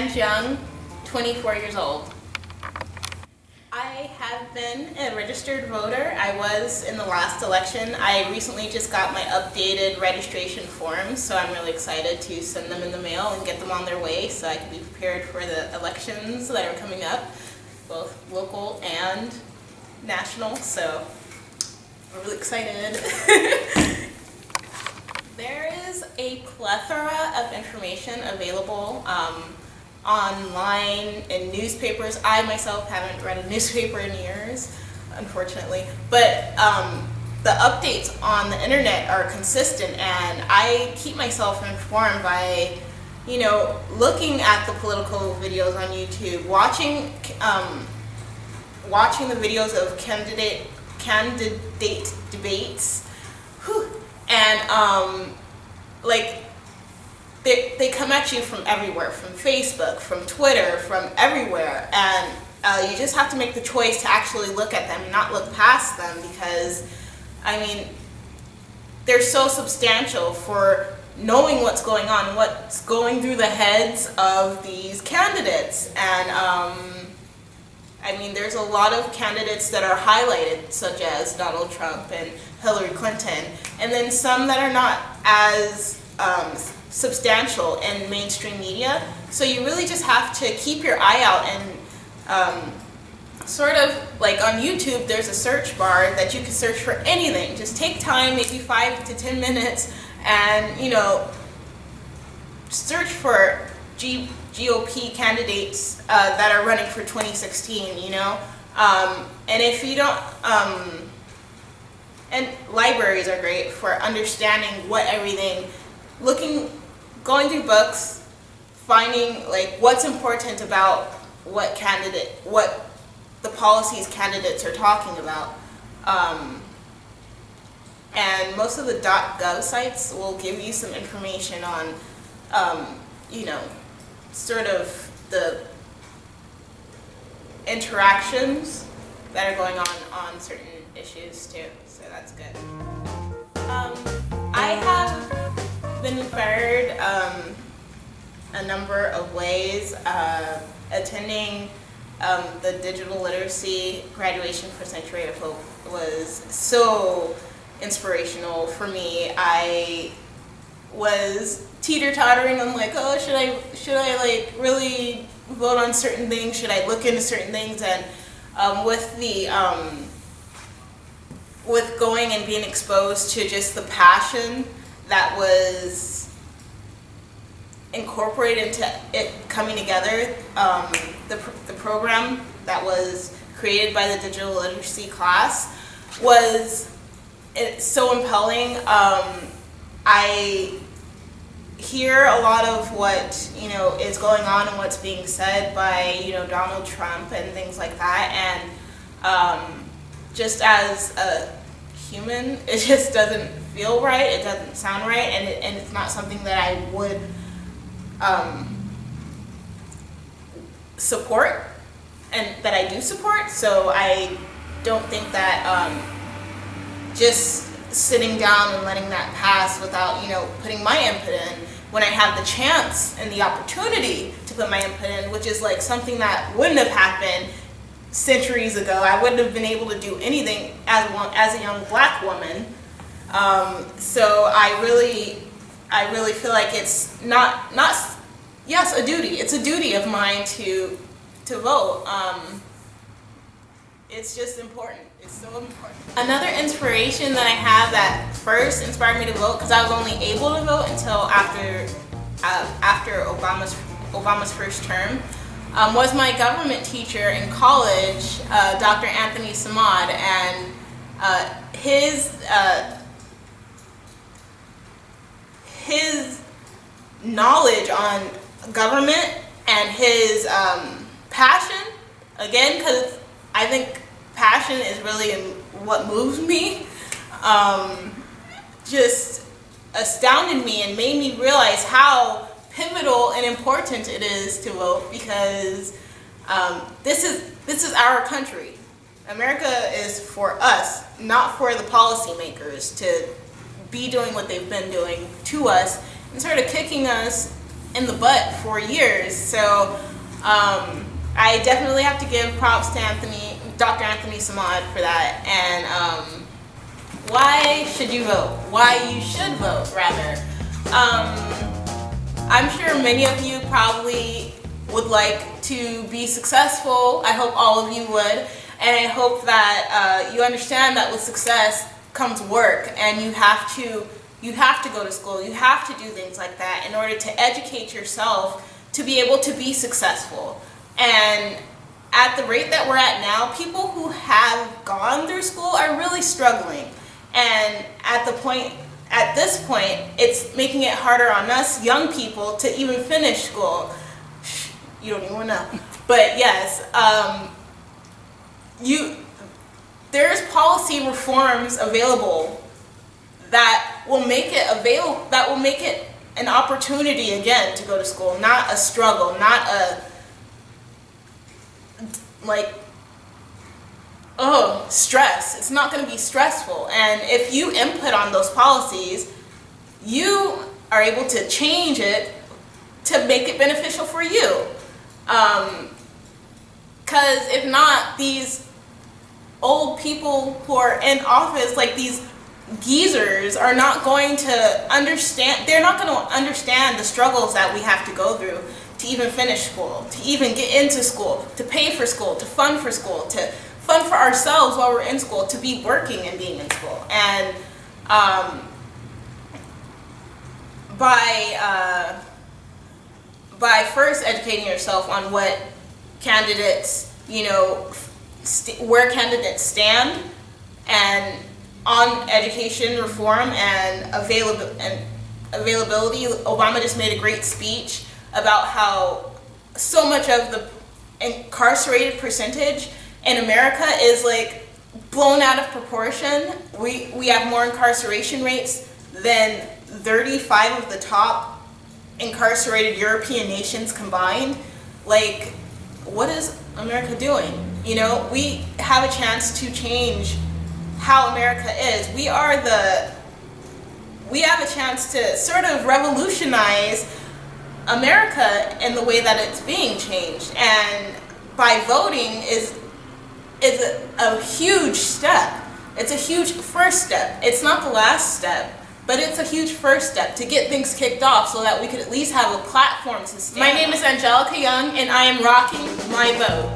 and young, 24 years old. I have been a registered voter. I was in the last election. I recently just got my updated registration forms, so I'm really excited to send them in the mail and get them on their way so I can be prepared for the elections that are coming up, both local and national, so I'm really excited. There is a plethora of information available online in newspapers. I myself haven't read a newspaper in years, unfortunately, but the updates on the internet are consistent, and I keep myself informed by, looking at the political videos on YouTube, watching the videos of candidate debates, and they come at you from everywhere, from Facebook, from Twitter, from everywhere, and you just have to make the choice to actually look at them and not look past them, because they're so substantial for knowing what's going on, what's going through the heads of these candidates. And there's a lot of candidates that are highlighted, such as Donald Trump and Hillary Clinton, and then some that are not as substantial in mainstream media. So you really just have to keep your eye out, and sort of like on YouTube, there's a search bar that you can search for anything. Just take time, maybe 5 to 10 minutes, and search for GOP candidates that are running for 2016, and if you don't, and libraries are great for understanding going through books, finding what's important about what the policies candidates are talking about. And most of the .gov sites will give you some information on, sort of the interactions that are going on certain issues too, so that's good. I have been inspired a number of ways. Attending the digital literacy graduation for Century of Hope was so inspirational for me. I was teeter-tottering. I'm like, oh, should I really vote on certain things? Should I look into certain things? And with going and being exposed to just the passion that was incorporated into it coming together, the program that was created by the digital literacy class it's so impelling. I hear a lot of what is going on and what's being said by Donald Trump and things like that, and just as a human, it just doesn't feel right. It doesn't sound right, and it's not something that I would support, and that I do support. So I don't think that just sitting down and letting that pass without putting my input in, when I have the chance and the opportunity to put my input in, which is something that wouldn't have happened centuries ago. I wouldn't have been able to do anything as a young black woman. So I really feel like it's not a duty. It's a duty of mine to vote. It's just important. It's so important. Another inspiration that I have that first inspired me to vote, because I was only able to vote until after Obama's first term, was my government teacher in college, Dr. Anthony Samad, and his knowledge on government and his passion, again, because I think passion is really what moves me, just astounded me and made me realize how pivotal and important it is to vote, because this is our country. America is for us, not for the policymakers to be doing what they've been doing to us and sort of kicking us in the butt for years. So I definitely have to give props to Dr. Anthony Samad for that. And why should you vote? Why you should vote, rather. I'm sure many of you probably would like to be successful. I hope all of you would. And I hope that you understand that with success comes work, and you have to go to school. You have to do things like that in order to educate yourself to be able to be successful. And at the rate that we're at now, people who have gone through school are really struggling. And at this point, it's making it harder on us young people to even finish school. You don't even know. But yes, there's policy reforms available that will make it an opportunity again to go to school, not a struggle, not a stress. It's not going to be stressful. And if you input on those policies, you are able to change it to make it beneficial for you. Because if not, these old people who are in office, like these geezers, are not going to understand. They're not going to understand the struggles that we have to go through to even finish school, to even get into school, to pay for school, to fund for school, to fund for ourselves while we're in school, to be working and being in school. And by first educating yourself on what candidates, where candidates stand, and on education reform and availability. Obama just made a great speech about how so much of the incarcerated percentage in America is like blown out of proportion. We have more incarceration rates than 35 of the top incarcerated European nations combined. Like, what is America doing? We have a chance to change how America is. We have a chance to sort of revolutionize America in the way that it's being changed. And by voting is a huge step. It's a huge first step. It's not the last step, but it's a huge first step to get things kicked off so that we could at least have a platform to stand. My name is Angelica Young, and I am rocking my vote.